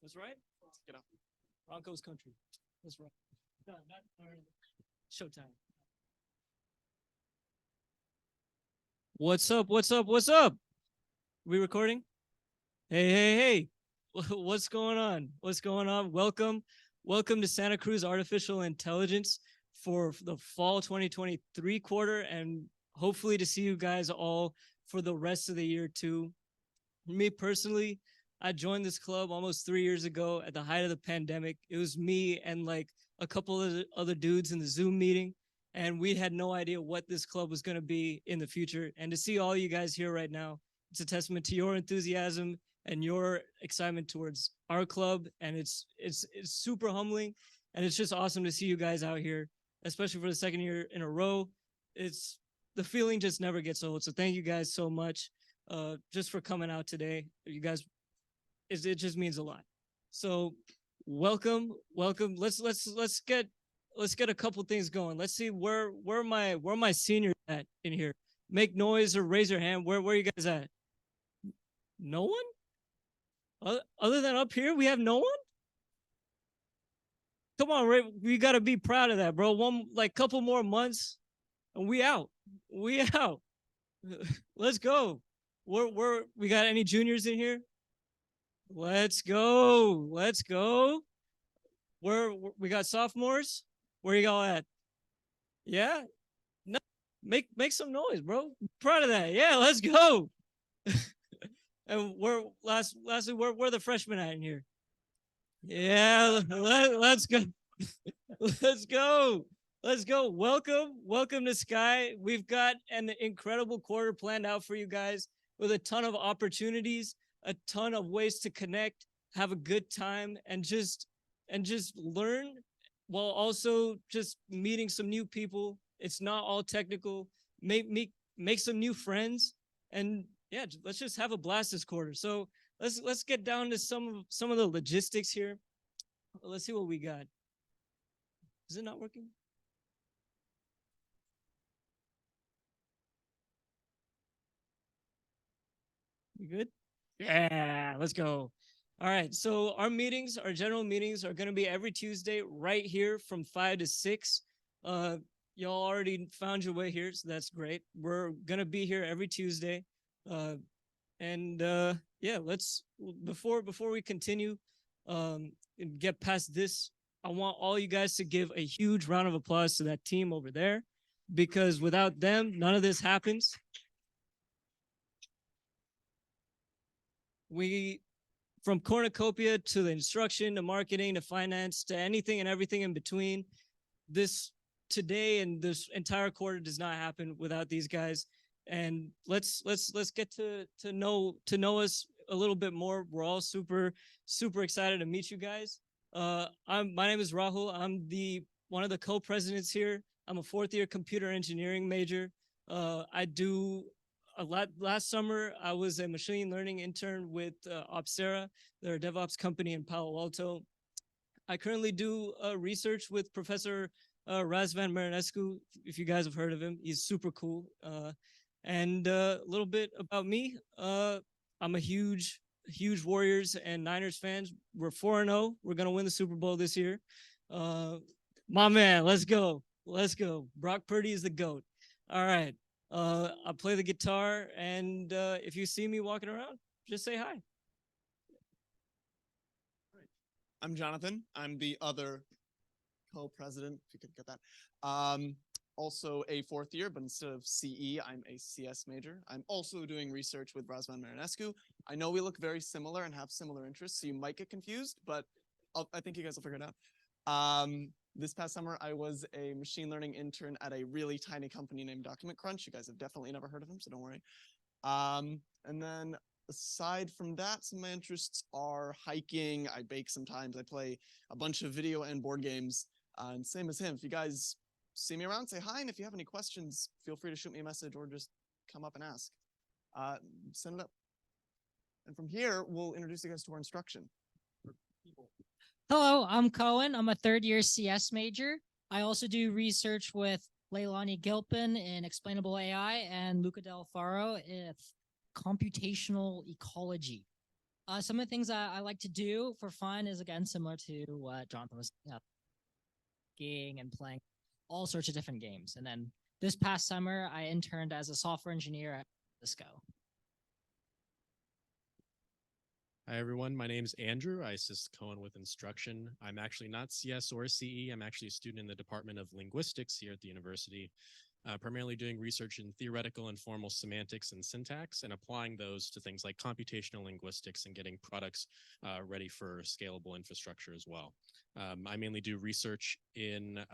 That's right. Get up. Broncos country. That's right. Showtime. What's up? What's up? What's up? We recording? Hey, hey, hey. What's going on? What's going on? Welcome to Santa Cruz Artificial Intelligence for the fall 2023 quarter, and hopefully to see you guys all for the rest of the year too. Me personally, I joined this club almost 3 years ago at the height of the pandemic. It was me and like a couple of other dudes in the Zoom meeting, and we had no idea what this club was going to be in the future. And to see all you guys here right now, it's a testament to your enthusiasm and your excitement towards our club. And it's super humbling, and it's just awesome to see you guys out here, especially for the second year in a row. It's the feeling just never gets old. So thank you guys so much just for coming out today. You guys, it just means a lot. So welcome. Let's get a couple things going. Let's see where my seniors at in here. Make noise or raise your hand. Where you guys at? No one? Other than up here, we have no one? Come on, Ray, we gotta be proud of that, bro. One couple more months and we out. We out. Let's go. We got any juniors in here? Let's go. Let's go. We got sophomores? Where you all at? Yeah? No, make some noise, bro. Proud of that. Yeah, let's go. And lastly, where the freshmen at in here? Yeah, let's go. Let's go. Let's go. Welcome to Sky. We've got an incredible quarter planned out for you guys with a ton of opportunities, a ton of ways to connect, have a good time, and just learn while also just meeting some new people. It's not all technical. Make some new friends, and yeah, let's just have a blast this quarter. So let's get down to some of the logistics here. Let's see what we got. Is it not working? You good? Yeah, let's go. All right, so our general meetings are going to be every Tuesday right here from 5 to 6. Y'all already found your way here, so that's great. We're going to be here every Tuesday. Yeah, before we continue and get past this, I want all you guys to give a huge round of applause to that team over there, because without them, none of this happens. From cornucopia to the instruction to marketing to finance to anything and everything in between, this today and this entire quarter does not happen without these guys. And let's get to know us a little bit more. We're all super excited to meet you guys. My name is Rahul. I'm one of the co-presidents here. I'm a fourth year computer engineering major. Last summer, I was a machine learning intern with Opsera, their DevOps company in Palo Alto. I currently do research with Professor Razvan Marinescu, if you guys have heard of him. He's super cool. And a little bit about me. I'm a huge Warriors and Niners fans. We're 4-0. We're going to win the Super Bowl this year. My man, let's go. Let's go. Brock Purdy is the GOAT. All right. I play the guitar, and if you see me walking around, just say hi. I'm Jonathan. I'm the other co-president, if you could get that. Also a fourth year, but instead of CE, I'm a CS major. I'm also doing research with Razvan Marinescu. I know we look very similar and have similar interests, so you might get confused, but I think you guys will figure it out. This past summer, I was a machine learning intern at a really tiny company named Document Crunch. You guys have definitely never heard of them, so don't worry. And then aside from that, some of my interests are hiking. I bake sometimes. I play a bunch of video and board games. And same as him, if you guys see me around, say hi. And if you have any questions, feel free to shoot me a message or just come up and ask. Send it up. And from here, we'll introduce you guys to our instruction. Hello, I'm Cohen. I'm a third year CS major. I also do research with Leilani Gilpin in Explainable AI, and Luca Del Faro in Computational Ecology. Some of the things I like to do for fun is, again, similar to what Jonathan was skiing and playing all sorts of different games. And then this past summer, I interned as a software engineer at Cisco. Hi, everyone. My name's Andrew. I assist Cohen with instruction. I'm actually not CS or CE. I'm actually a student in the Department of Linguistics here at the university, primarily doing research in theoretical and formal semantics and syntax and applying those to things like computational linguistics and getting products ready for scalable infrastructure as well. I mainly do research in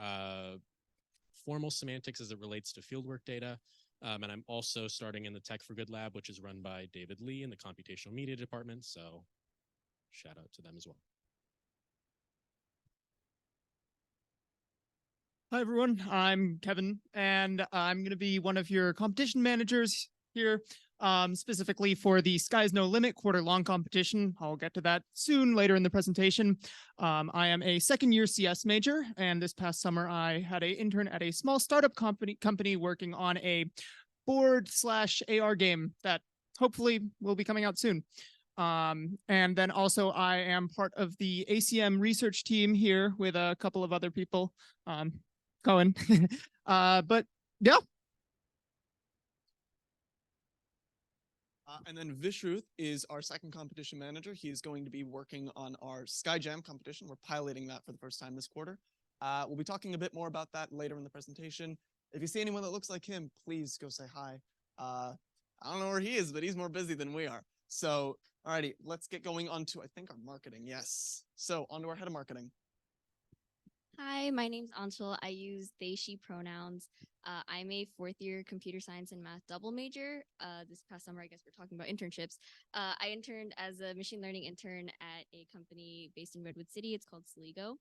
formal semantics as it relates to fieldwork data. And I'm also starting in the Tech for Good lab, which is run by David Lee in the computational media department. So shout out to them as well. Hi, everyone. I'm Kevin, and I'm going to be one of your competition managers here, specifically for the Sky's No Limit quarter-long competition. I'll get to that soon later in the presentation. I am a second-year CS major, and this past summer I had an intern at a small startup company working on a board/AR game that hopefully will be coming out soon. And then also I am part of the ACM research team here with a couple of other people. Cohen. But yeah. And then Vishruth is our second competition manager. He is going to be working on our SkyJam competition. We're piloting that for the first time this quarter. We'll be talking a bit more about that later in the presentation. If you see anyone that looks like him, please go say hi. I don't know where he is, but he's more busy than we are. So, alrighty, let's get going on to, I think, our marketing. Yes. So, on to our head of marketing. Hi, my name's Anshul. I use they, she pronouns. I'm a fourth year computer science and math double major. This past summer, I guess we're talking about internships. I interned as a machine learning intern at a company based in Redwood City. It's called Sligo.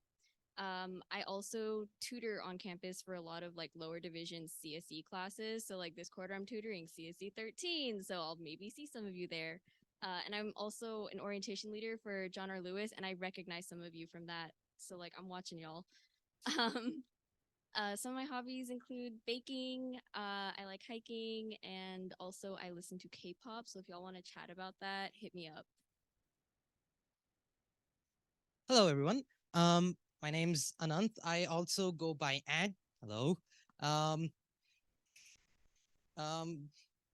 I also tutor on campus for a lot of like lower division CSE classes. So like this quarter, I'm tutoring CSE 13. So I'll maybe see some of you there. And I'm also an orientation leader for John R. Lewis, and I recognize some of you from that. So like I'm watching y'all. Some of my hobbies include baking, I like hiking, and also I listen to K-pop. So if y'all want to chat about that, hit me up. Hello, everyone. My name's Anant. I also go by Ant. Hello.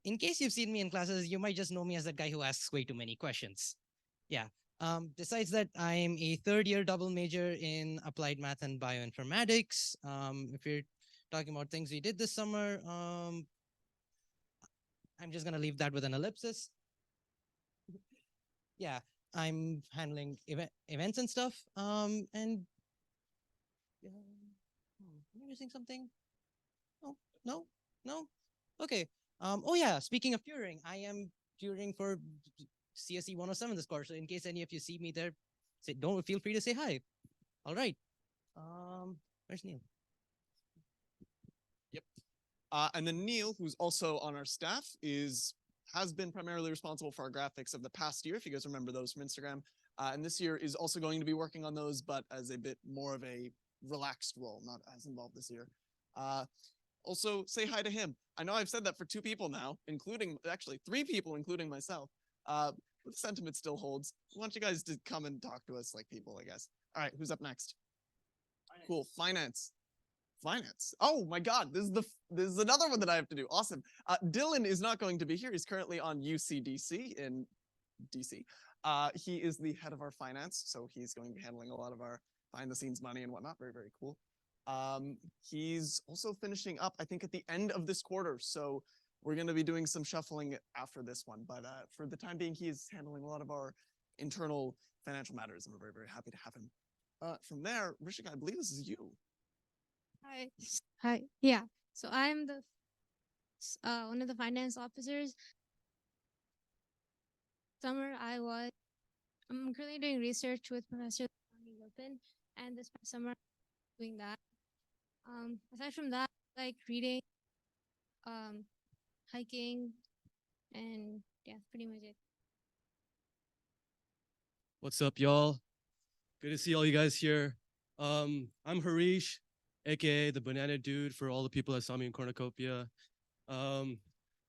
In case you've seen me in classes, you might just know me as that guy who asks way too many questions. Yeah. Besides that, I'm a third-year double major in applied math and bioinformatics. If you're talking about things we did this summer, I'm just gonna leave that with an ellipsis. Yeah, I'm handling events and stuff. And am I missing something? No. Okay. Oh yeah. Speaking of tutoring, I am tutoring for CSE 107 this quarter. So in case any of you see me there, don't feel free to say hi. All right. Where's Neil? Yep. And then Neil, who's also on our staff, has been primarily responsible for our graphics of the past year, if you guys remember those from Instagram. And this year is also going to be working on those, but as a bit more of a relaxed role, not as involved this year. Also, say hi to him. I know I've said that for 2 people now, actually 3 people, including myself. But the sentiment still holds. I want you guys to come and talk to us like people, I guess. All right, who's up next? Finance. Cool, finance. Oh my God, this is another one that I have to do. Awesome. Dylan is not going to be here. He's currently on UCDC in DC. He is the head of our finance, so he's going to be handling a lot of our behind-the-scenes money and whatnot. Very, very cool. He's also finishing up, I think, at the end of this quarter. So we're going to be doing some shuffling after this one. But for the time being, he is handling a lot of our internal financial matters, and we're very, very happy to have him. From there, Rishika, I believe this is you. Hi. Yeah. So I'm the one of the finance officers. Summer, I'm currently doing research with Professor Lopin, and this past summer, doing that. Aside from that, like reading, hiking, and yeah, pretty much it. What's up, y'all? Good to see all you guys here. I'm Harish. aka the banana dude for all the people that saw me in Cornucopia. I'm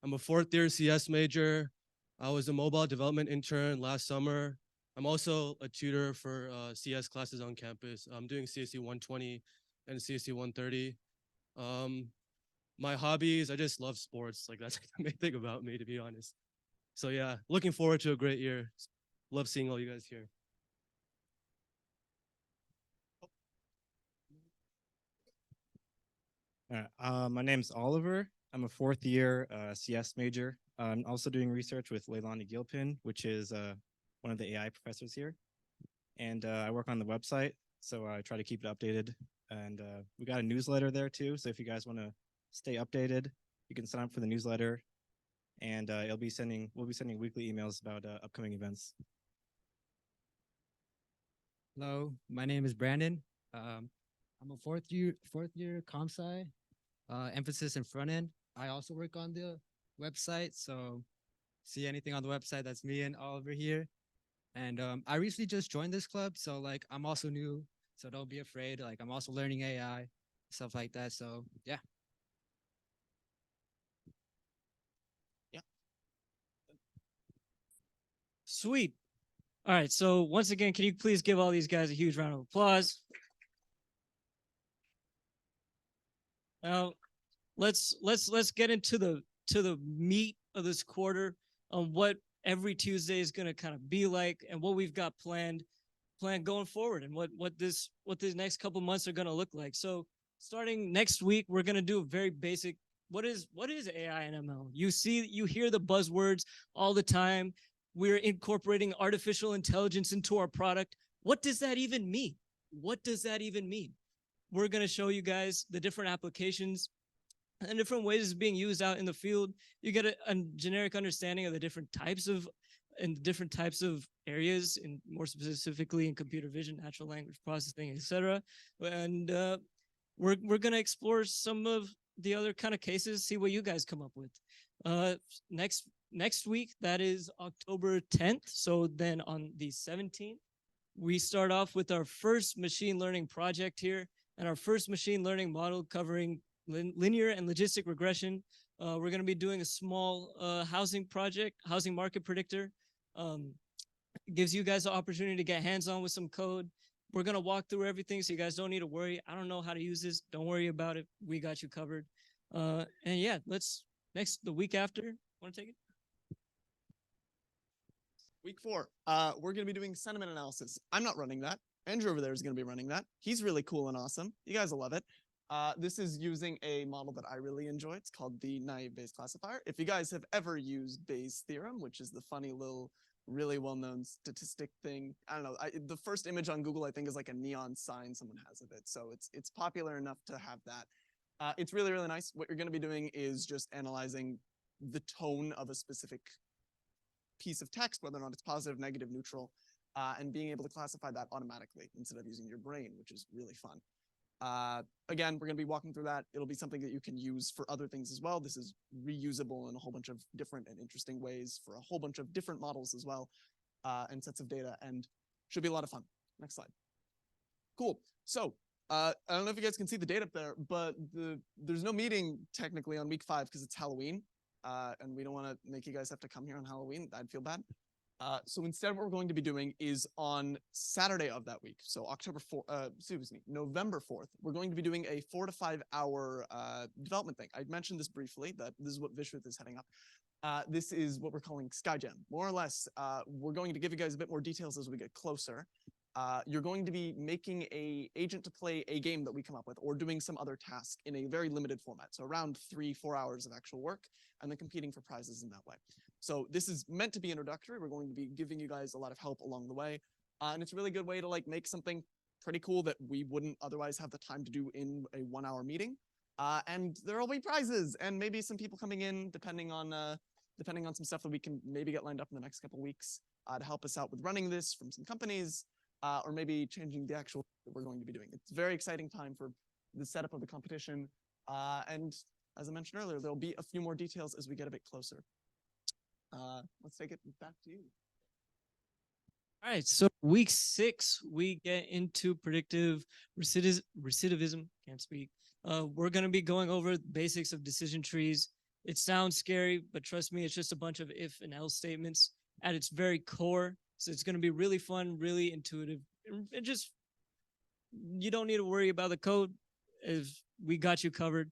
a 4th-year CS major. I was a mobile development intern last summer. I'm also a tutor for CS classes on campus. I'm doing CSE 120 and CSE 130. My hobbies, I just love sports. Like that's the main thing about me, to be honest. So yeah, looking forward to a great year. Love seeing all you guys here. My name's Oliver. I'm a 4th-year CS major. I'm also doing research with Leilani Gilpin, which is one of the AI professors here. And I work on the website, so I try to keep it updated. And we got a newsletter there too. So if you guys want to stay updated, you can sign up for the newsletter. And we'll be sending weekly emails about upcoming events. Hello, my name is Brandon. I'm a fourth year comp sci, emphasis in front end. I also work on the website, so see anything on the website, that's me and Oliver here. And I recently just joined this club, so like I'm also new, so don't be afraid. Like I'm also learning AI, stuff like that. So yeah. Sweet. All right. So once again, can you please give all these guys a huge round of applause? Now, let's get into the meat of this quarter on what every Tuesday is going to kind of be like and what we've got planned going forward and what these next couple months are going to look like. So starting next week, we're going to do a very basic what is AI and ML? You hear the buzzwords all the time. We're incorporating artificial intelligence into our product. What does that even mean? What does that even mean? We're going to show you guys the different applications and different ways it's being used out in the field. You get a generic understanding of the different types of areas, and more specifically in computer vision, natural language processing, etc. And we're going to explore some of the other kind of cases, see what you guys come up with. Next week, that is October 10th. So then on the 17th, we start off with our first machine learning project here and our first machine learning model covering linear and logistic regression. We're going to be doing a small housing market predictor. It gives you guys the opportunity to get hands-on with some code. We're going to walk through everything so you guys don't need to worry. I don't know how to use this. Don't worry about it. We got you covered. And yeah, the week after, want to take it? Week 4, we're going to be doing sentiment analysis. I'm not running that. Andrew over there is going to be running that. He's really cool and awesome. You guys will love it. This is using a model that I really enjoy. It's called the naive Bayes classifier. If you guys have ever used Bayes' theorem, which is the funny little, really well-known statistic thing, I don't know. The first image on Google, I think, is like a neon sign someone has of it. So it's popular enough to have that. It's really, really nice. What you're going to be doing is just analyzing the tone of a specific piece of text, whether or not it's positive, negative, neutral, and being able to classify that automatically instead of using your brain, which is really fun. Again, we're going to be walking through that. It'll be something that you can use for other things as well. This is reusable in a whole bunch of different and interesting ways for a whole bunch of different models as well, and sets of data, and should be a lot of fun. Next slide. Cool. So I don't know if you guys can see the date up there, but there's no meeting technically on week 5 because it's Halloween. And we don't want to make you guys have to come here on Halloween. I'd feel bad. So instead, what we're going to be doing is on Saturday of that week, so November 4th, we're going to be doing a 4 to 5 hour development thing. I mentioned this briefly, that this is what Vishwath is heading up. This is what we're calling SkyJam. More or less, we're going to give you guys a bit more details as we get closer. You're going to be making a agent to play a game that we come up with, or doing some other task in a very limited format. So around 3-4 hours of actual work, and then competing for prizes in that way. So this is meant to be introductory. We're going to be giving you guys a lot of help along the way. And it's a really good way to like make something pretty cool that we wouldn't otherwise have the time to do in a 1-hour meeting. And there will be prizes and maybe some people coming in depending on some stuff that we can maybe get lined up in the next couple of weeks to help us out with running this from some companies. Or maybe changing the actual that we're going to be doing. It's a very exciting time for the setup of the competition. And as I mentioned earlier, there'll be a few more details as we get a bit closer. Let's take it back to you. All right, so week 6, we get into predictive recidivism. Can't speak. We're gonna be going over the basics of decision trees. It sounds scary, but trust me, it's just a bunch of if and else statements at its very core. So it's gonna be really fun, really intuitive, and just you don't need to worry about the code. If we got you covered.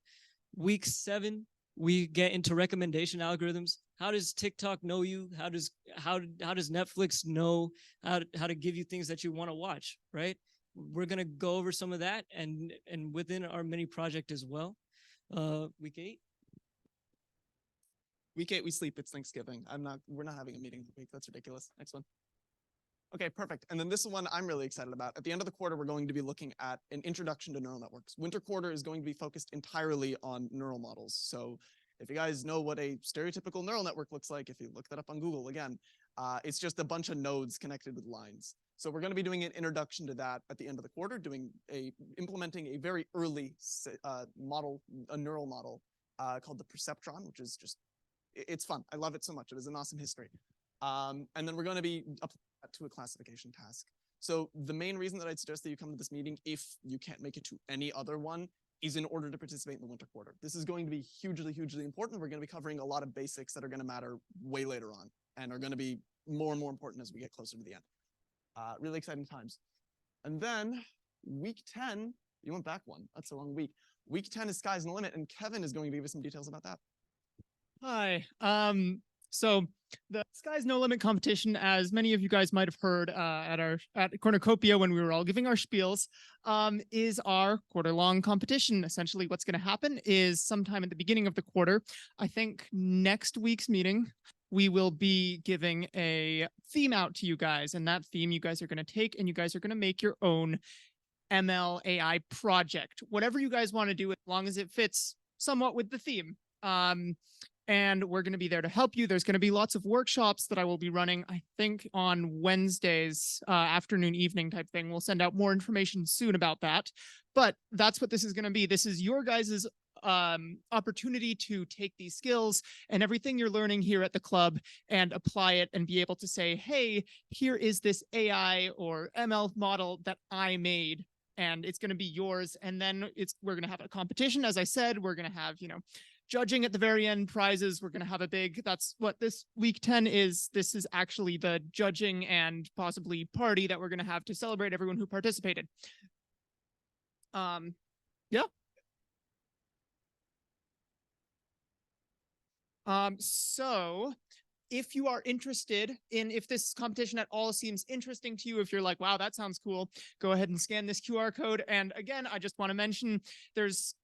Week 7, we get into recommendation algorithms. How does TikTok know you? How does Netflix know how to give you things that you want to watch, right? We're gonna go over some of that and within our mini project as well. Week 8. Week 8, we sleep. It's Thanksgiving. We're not having a meeting this week. That's ridiculous. Next one. Okay, perfect. And then this one I'm really excited about. At the end of the quarter, we're going to be looking at an introduction to neural networks. Winter quarter is going to be focused entirely on neural models. So if you guys know what a stereotypical neural network looks like, if you look that up on Google again, it's just a bunch of nodes connected with lines. So we're going to be doing an introduction to that at the end of the quarter, implementing a very early model, a neural model called the Perceptron, which is just, it's fun. I love it so much. It is an awesome history. And then we're going to be applying that to a classification task. So the main reason that I'd suggest that you come to this meeting, if you can't make it to any other one, is in order to participate in the winter quarter. This is going to be hugely, hugely important. We're going to be covering a lot of basics that are going to matter way later on and are going to be more and more important as we get closer to the end. Really exciting times. And then week 10, you went back one. That's a long week. Week 10 is Sky's No Limit, and Kevin is going to give us some details about that. Hi. So the Sky's No Limit competition, as many of you guys might have heard at Cornucopia when we were all giving our spiels, is our quarter-long competition. Essentially, what's going to happen is sometime at the beginning of the quarter, I think next week's meeting, we will be giving a theme out to you guys, and that theme you guys are going to take and you guys are going to make your own ML AI project, whatever you guys want to do, as long as it fits somewhat with the theme. And we're going to be there to help you. There's going to be lots of workshops that I will be running, I think, on Wednesdays, afternoon, evening type thing. We'll send out more information soon about that. But that's what this is going to be. This is your guys' opportunity to take these skills and everything you're learning here at the club and apply it and be able to say, hey, here is this AI or ML model that I made, and it's going to be yours. And then we're going to have a competition. As I said, we're going to have, judging at the very end, prizes. We're going to have that's what this week 10 is. This is actually the judging and possibly party that we're going to have to celebrate everyone who participated. Yeah. So if you are interested if this competition at all seems interesting to you, if you're like, wow, that sounds cool, go ahead and scan this QR code. And again, I just want to mention there's,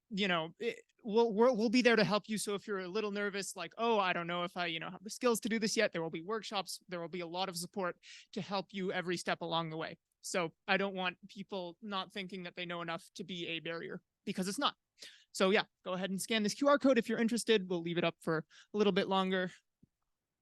we'll be there to help you. So if you're a little nervous, like, oh, I don't know if I, have the skills to do this yet, there will be workshops. There will be a lot of support to help you every step along the way. So I don't want people not thinking that they know enough to be a barrier, because it's not. So yeah, go ahead and scan this QR code if you're interested. We'll leave it up for a little bit longer.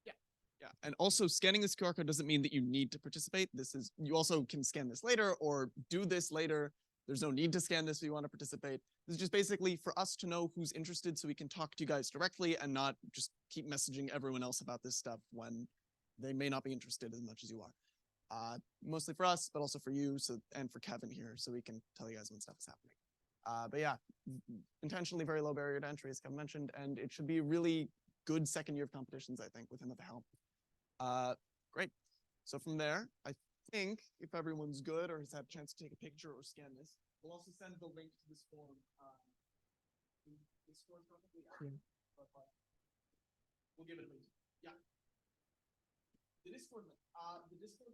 Yeah, and also scanning this QR code doesn't mean that you need to participate. You also can scan this later or do this later. There's no need to scan this if you want to participate. This is just basically for us to know who's interested so we can talk to you guys directly and not just keep messaging everyone else about this stuff when they may not be interested as much as you are. Mostly for us, but also for you and for Kevin here, so we can tell you guys when stuff is happening. But yeah, intentionally very low barrier to entry, as Kevin mentioned, and it should be a really good second year of competitions, I think, with him at the helm. Great. So from there, I think if everyone's good or has had a chance to take a picture or scan this, we'll also send the link to this form. This form probably but we'll give it a link. Yeah. The Discord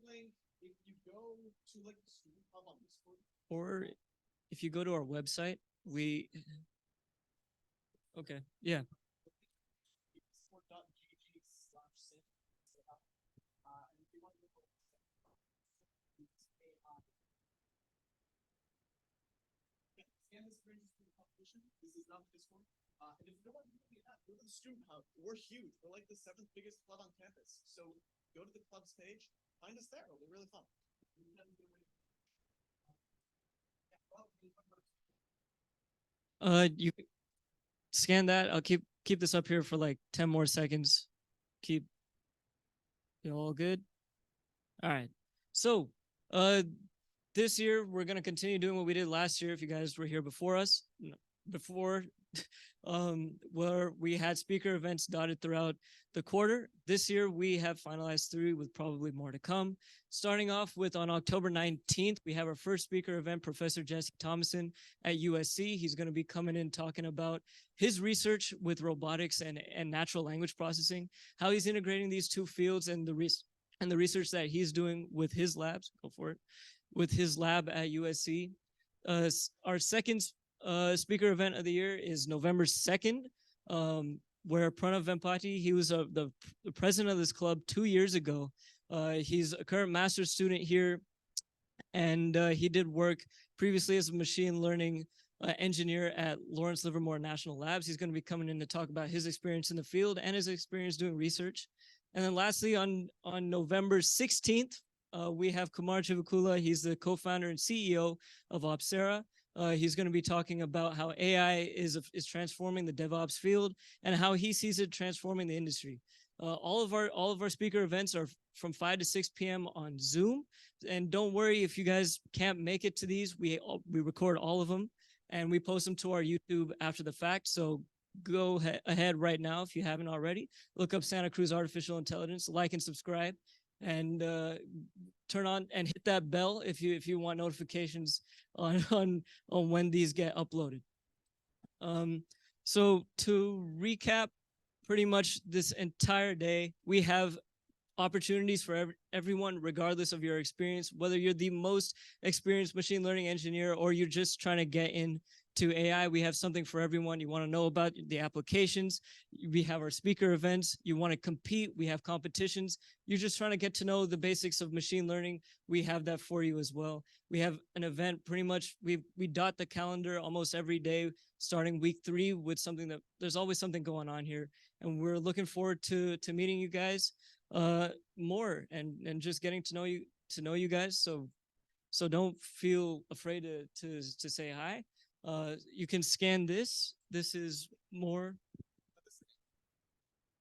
link. If you go to like the student hub on Discord, or if you go to our website, okay, yeah. This is not the Discord. And if you don't want to do that, go to the Student Hub. We're huge. We're like the 7th biggest club on campus. So go to the club's page, find us there. It'll be really fun. You scan that. I'll keep this up here for like 10 more seconds. Keep it all good. All right. So, this year we're gonna continue doing what we did last year. If you guys were here before us, before, where we had speaker events dotted throughout the quarter. This year we have finalized 3 with probably more to come. Starting off with on October 19th, we have our first speaker event, Professor Jesse Thomason at USC. He's going to be coming in talking about his research with robotics and natural language processing, how he's integrating these two fields and the research that he's doing with his labs. Go for it. With his lab at USC. Our second speaker event of the year is November 2nd, where Pranav Vempati, he was the president of this club 2 years ago. He's a current master's student here, and he did work previously as a machine learning engineer at Lawrence Livermore National Labs. He's going to be coming in to talk about his experience in the field and his experience doing research. And then lastly, on November 16th, we have Kumar Chivukula. He's the co-founder and CEO of Opsera. He's going to be talking about how AI is transforming the DevOps field and how he sees it transforming the industry. All of our speaker events are from 5 to 6 p.m. on Zoom. And don't worry if you guys can't make it to these. We record all of them and we post them to our YouTube after the fact. So go ahead right now if you haven't already. Look up Santa Cruz Artificial Intelligence, like and subscribe, and turn on and hit that bell if you want notifications on when these get uploaded. So to recap, pretty much this entire day, we have opportunities for everyone, regardless of your experience, whether you're the most experienced machine learning engineer or you're just trying to get into AI. We have something for everyone. You want to know about the applications. We have our speaker events. You want to compete. We have competitions. You're just trying to get to know the basics of machine learning. We have that for you as well. We have an event pretty much, we dot the calendar almost every day, starting week 3 with something that there's always something going on here. And we're looking forward to meeting you guys more and just getting to know you guys. So don't feel afraid to say hi. You can scan this. This is more.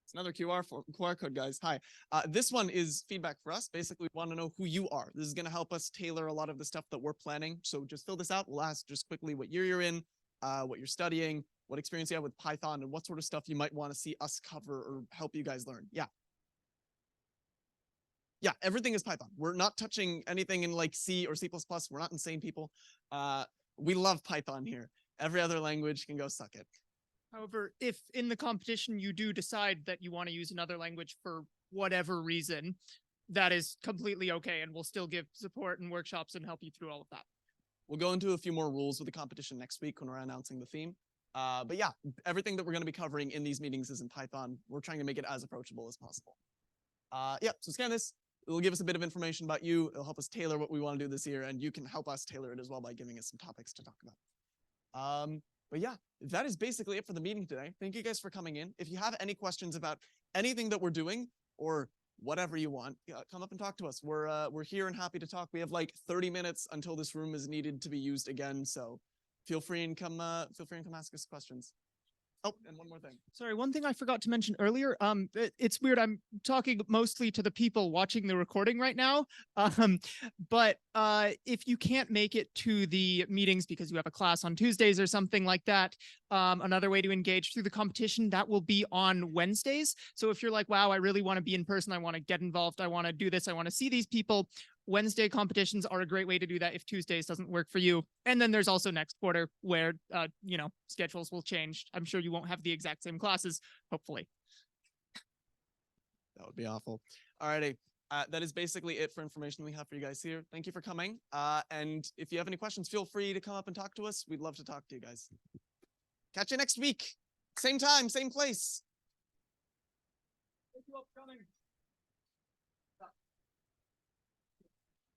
It's another QR code, guys. Hi. This one is feedback for us. Basically, we want to know who you are. This is going to help us tailor a lot of the stuff that we're planning. So just fill this out. We'll ask just quickly what year you're in, what you're studying, what experience you have with Python, and what sort of stuff you might want to see us cover or help you guys learn. Yeah. Yeah, everything is Python. We're not touching anything in like C or C++. We're not insane people. We love Python here. Every other language can go suck it. However, if in the competition you do decide that you want to use another language for whatever reason, that is completely okay, and we'll still give support and workshops and help you through all of that. We'll go into a few more rules with the competition next week when we're announcing the theme. But yeah, everything that we're going to be covering in these meetings is in Python. We're trying to make it as approachable as possible. Yeah, so scan this. It'll give us a bit of information about you. It'll help us tailor what we want to do this year, and you can help us tailor it as well by giving us some topics to talk about. But yeah, that is basically it for the meeting today. Thank you guys for coming in. If you have any questions about anything that we're doing or whatever you want, come up and talk to us. We're here and happy to talk. We have like 30 minutes until this room is needed to be used again, so feel free and come ask us questions. Oh, and one more thing. Sorry, one thing I forgot to mention earlier. It's weird. I'm talking mostly to the people watching the recording right now. But if you can't make it to the meetings because you have a class on Tuesdays or something like that, another way to engage through the competition, that will be on Wednesdays. So if you're like, wow, I really want to be in person, I want to get involved, I want to do this, I want to see these people, Wednesday competitions are a great way to do that if Tuesdays doesn't work for you. And then there's also next quarter where, schedules will change. I'm sure you won't have the exact same classes, hopefully. That would be awful. Alrighty. That is basically it for information we have for you guys here. Thank you for coming. And if you have any questions, feel free to come up and talk to us. We'd love to talk to you guys. Catch you next week. Same time, same place. Thank you all for coming.